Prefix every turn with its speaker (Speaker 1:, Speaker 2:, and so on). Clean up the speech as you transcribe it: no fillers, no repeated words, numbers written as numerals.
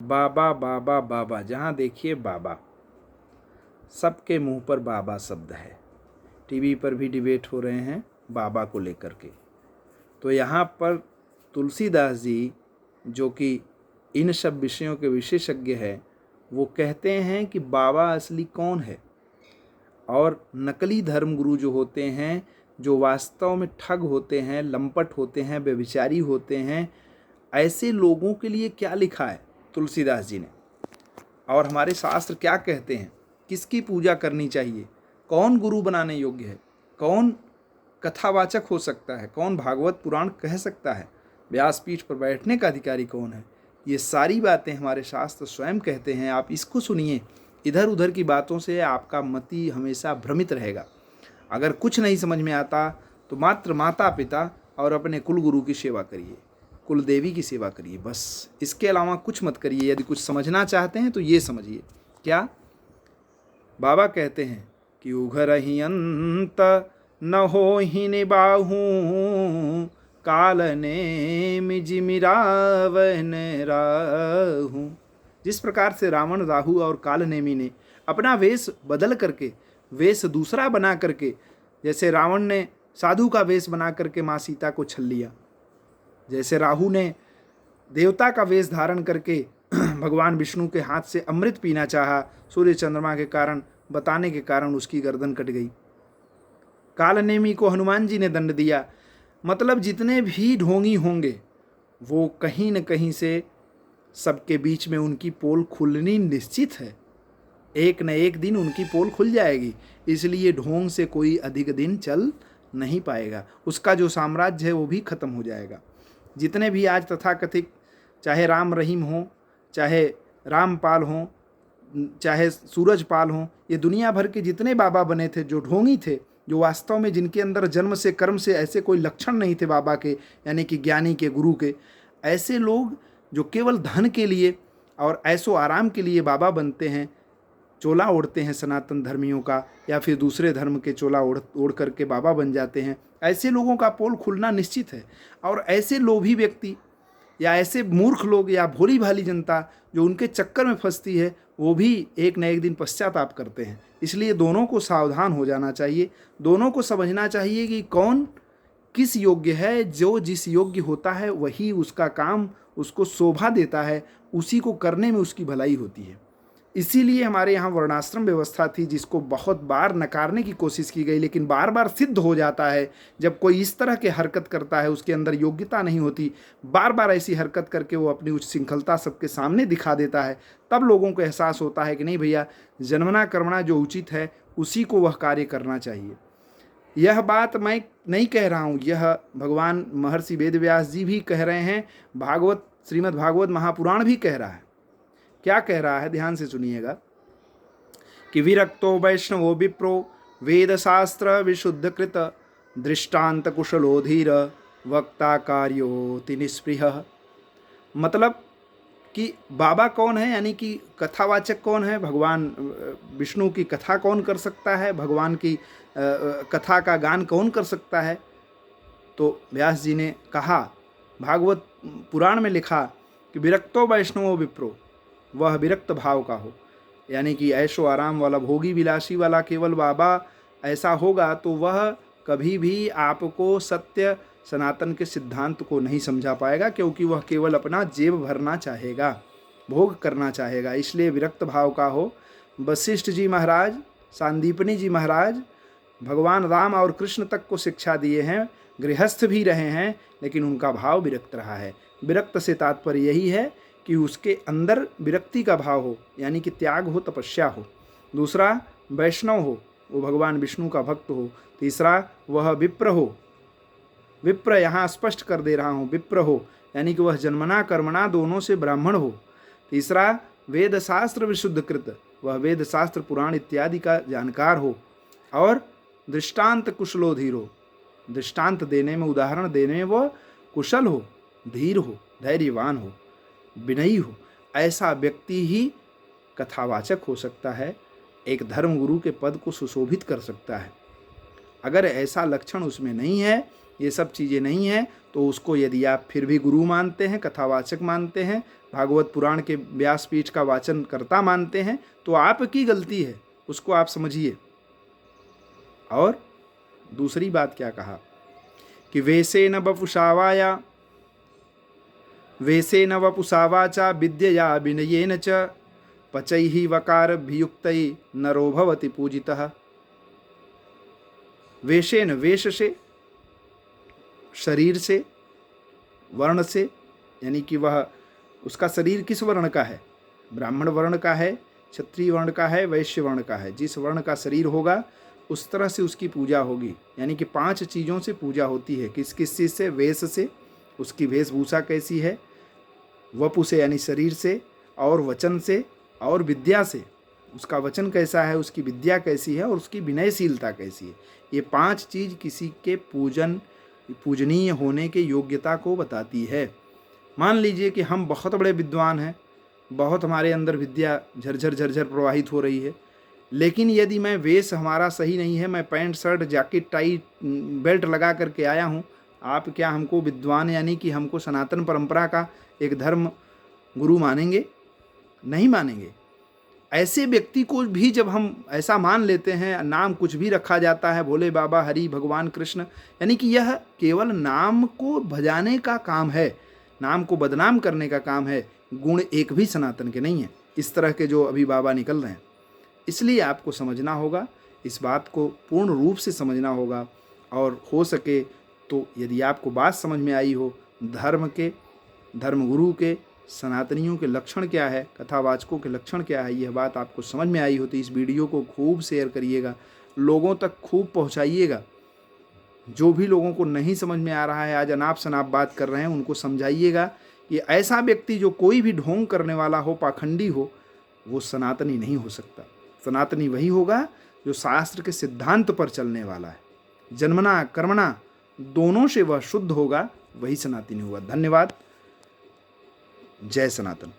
Speaker 1: बाबा बाबा बाबा, जहाँ देखिए बाबा, सबके मुंह पर बाबा शब्द है। टीवी पर भी डिबेट हो रहे हैं बाबा को लेकर के। तो यहाँ पर तुलसीदास जी, जो कि इन सब विषयों के विशेषज्ञ हैं, वो कहते हैं कि बाबा असली कौन है, और नकली धर्मगुरु जो होते हैं, जो वास्तव में ठग होते हैं, लंपट होते हैं, व्यभिचारी होते हैं, ऐसे लोगों के लिए क्या लिखा है तुलसीदास जी ने, और हमारे शास्त्र क्या कहते हैं, किसकी पूजा करनी चाहिए, कौन गुरु बनाने योग्य है, कौन कथावाचक हो सकता है, कौन भागवत पुराण कह सकता है, व्यासपीठ पर बैठने का अधिकारी कौन है, ये सारी बातें हमारे शास्त्र स्वयं कहते हैं। आप इसको सुनिए, इधर उधर की बातों से आपका मति हमेशा भ्रमित रहेगा। अगर कुछ नहीं समझ में आता तो मात्र माता पिता और अपने कुल गुरु की सेवा करिए, कुल देवी की सेवा करिए, बस। इसके अलावा कुछ मत करिए। यदि कुछ समझना चाहते हैं तो ये समझिए। क्या बाबा कहते हैं कि उघर ही अंत न हो ही निबाहू, काल ने मिजिमिरावन राहू। जिस प्रकार से रावण, राहु और कालनेमी ने अपना वेश बदल करके, वेश दूसरा बना करके, जैसे रावण ने साधु का वेश बना करके माँ सीता को छल लिया, जैसे राहु ने देवता का वेश धारण करके भगवान विष्णु के हाथ से अमृत पीना चाहा, सूर्य चंद्रमा के कारण बताने के कारण उसकी गर्दन कट गई। कालनेमी को हनुमान जी ने दंड दिया। मतलब जितने भी ढोंगी होंगे वो कहीं न कहीं से सबके बीच में उनकी पोल खुलनी निश्चित है। एक न एक दिन उनकी पोल खुल जाएगी। इसलिए ढोंग से कोई अधिक दिन चल नहीं पाएगा, उसका जो साम्राज्य है वो भी खत्म हो जाएगा। जितने भी आज तथाकथित, चाहे राम रहीम हो, चाहे रामपाल हो, चाहे सूरजपाल हो, ये दुनिया भर के जितने बाबा बने थे, जो ढोंगी थे, जो वास्तव में जिनके अंदर जन्म से कर्म से ऐसे कोई लक्षण नहीं थे बाबा के, यानी कि ज्ञानी के, गुरु के, ऐसे लोग जो केवल धन के लिए और ऐसो आराम के लिए बाबा बनते हैं, चोला ओढ़ते हैं सनातन धर्मियों का, या फिर दूसरे धर्म के चोला ओढ़ करके बाबा बन जाते हैं, ऐसे लोगों का पोल खुलना निश्चित है। और ऐसे लोभी व्यक्ति या ऐसे मूर्ख लोग या भोली भाली जनता जो उनके चक्कर में फंसती है, वो भी एक न एक दिन पश्चाताप करते हैं। इसलिए दोनों को सावधान हो जाना चाहिए, दोनों को समझना चाहिए कि कौन किस योग्य है। जो जिस योग्य होता है वही उसका काम उसको शोभा देता है, उसी को करने में उसकी भलाई होती है। इसीलिए हमारे यहाँ वर्णाश्रम व्यवस्था थी, जिसको बहुत बार नकारने की कोशिश की गई, लेकिन बार बार सिद्ध हो जाता है। जब कोई इस तरह के हरकत करता है, उसके अंदर योग्यता नहीं होती, बार बार ऐसी हरकत करके वो अपनी उच्च श्रृंखलता सबके सामने दिखा देता है, तब लोगों को एहसास होता है कि नहीं भैया, जन्मना कर्मणा जो उचित है उसी को वह कार्य करना चाहिए। यह बात मैं नहीं कह रहा हूँ, यह भगवान महर्षि वेदव्यास जी भी कह रहे हैं, भागवत, श्रीमद् भागवत महापुराण भी कह रहा है। क्या कह रहा है, ध्यान से सुनिएगा कि विरक्तो वैष्णवो विप्रो वेद शास्त्र विशुद्ध कृत दृष्टांत कुशलो धीर वक्ता कार्योति निस्पृह। मतलब कि बाबा कौन है, यानी कि कथावाचक कौन है, भगवान विष्णु की कथा कौन कर सकता है, भगवान की कथा का गान कौन कर सकता है। तो व्यास जी ने कहा, भागवत पुराण में लिखा कि विरक्तो वैष्णवो विप्रो, वह विरक्त भाव का हो, यानी कि ऐशो आराम वाला, भोगी विलासी वाला केवल बाबा ऐसा होगा तो वह कभी भी आपको सत्य सनातन के सिद्धांत को नहीं समझा पाएगा, क्योंकि वह केवल अपना जेब भरना चाहेगा, भोग करना चाहेगा। इसलिए विरक्त भाव का हो। वशिष्ठ जी महाराज, सांदीपनी जी महाराज भगवान राम और कृष्ण तक को शिक्षा दिए हैं, गृहस्थ भी रहे हैं, लेकिन उनका भाव विरक्त रहा है। विरक्त से तात्पर्य यही है कि उसके अंदर विरक्ति का भाव हो, यानी कि त्याग हो, तपस्या हो। दूसरा, वैष्णव हो, वो भगवान विष्णु का भक्त हो। तीसरा, वह विप्र हो, विप्र यहाँ स्पष्ट कर दे रहा हूँ, विप्र हो, यानी कि वह जन्मना कर्मणा दोनों से ब्राह्मण हो। तीसरा, वेद शास्त्र विशुद्ध कृत, वह वेद शास्त्र पुराण इत्यादि का जानकार हो। और दृष्टांत कुशलो धीर हो, दृष्टांत देने में, उदाहरण देने में वह कुशल हो, धीर हो, धैर्यवान हो, विनयी हो। ऐसा व्यक्ति ही कथावाचक हो सकता है, एक धर्मगुरु के पद को सुशोभित कर सकता है। अगर ऐसा लक्षण उसमें नहीं है ये सब चीज़ें नहीं हैं, तो उसको यदि आप फिर भी गुरु मानते हैं, कथावाचक मानते हैं, भागवत पुराण के व्यासपीठ का वाचन करता मानते हैं, तो आपकी गलती है, उसको आप समझिए। और दूसरी बात क्या कहा कि वेसेन वपुषावाया वेसेन वपुषावाचा विद्यया विनयेन च पचैहि वकारभियुक्तै नरो भवति पूजितः। वेशेन, वेश से, शरीर से, वर्ण से, यानी कि वह उसका शरीर किस वर्ण का है, ब्राह्मण वर्ण का है, क्षत्रिय वर्ण का है, वैश्य वर्ण का है। जिस वर्ण का शरीर होगा उस तरह से उसकी पूजा होगी। यानी कि 5 चीज़ों से पूजा होती है। किस किस चीज़ से? वेश से, उसकी वेशभूषा कैसी है, वपु से यानी शरीर से, और वचन से, और विद्या से, उसका वचन कैसा है, उसकी विद्या कैसी है, और उसकी विनयशीलता कैसी है। ये 5 चीज़ किसी के पूजनीय होने के योग्यता को बताती है। मान लीजिए कि हम बहुत बड़े विद्वान हैं, बहुत हमारे अंदर विद्या झरझर झरझर प्रवाहित हो रही है, लेकिन यदि मैं वेश हमारा सही नहीं है, मैं pant shirt jacket tie belt लगा करके आया हूँ, आप क्या हमको विद्वान यानी कि हमको सनातन परंपरा का एक धर्म गुरु मानेंगे? नहीं मानेंगे। ऐसे व्यक्ति को भी जब हम ऐसा मान लेते हैं, नाम कुछ भी रखा जाता है, भोले बाबा, हरि, भगवान कृष्ण, यानी कि यह केवल नाम को भजाने का काम है, नाम को बदनाम करने का काम है। गुण एक भी सनातन के नहीं है, इस तरह के जो अभी बाबा निकल रहे हैं। इसलिए आपको समझना होगा, इस बात को पूर्ण रूप से समझना होगा। और हो सके तो यदि आपको बात समझ में आई हो, धर्मगुरु के, सनातनियों के लक्षण क्या है, कथावाचकों के लक्षण क्या है, यह बात आपको समझ में आई हो तो इस वीडियो को खूब शेयर करिएगा, लोगों तक खूब पहुंचाइएगा। जो भी लोगों को नहीं समझ में आ रहा है, आज अनाप शनाप बात कर रहे हैं, उनको समझाइएगा कि ऐसा व्यक्ति जो कोई भी ढोंग करने वाला हो, पाखंडी हो, वो सनातनी नहीं हो सकता। सनातनी वही होगा जो शास्त्र के सिद्धांत पर चलने वाला है, जन्मना कर्मणा दोनों से वह शुद्ध होगा, वही सनातनी होगा। धन्यवाद। जय सनातन।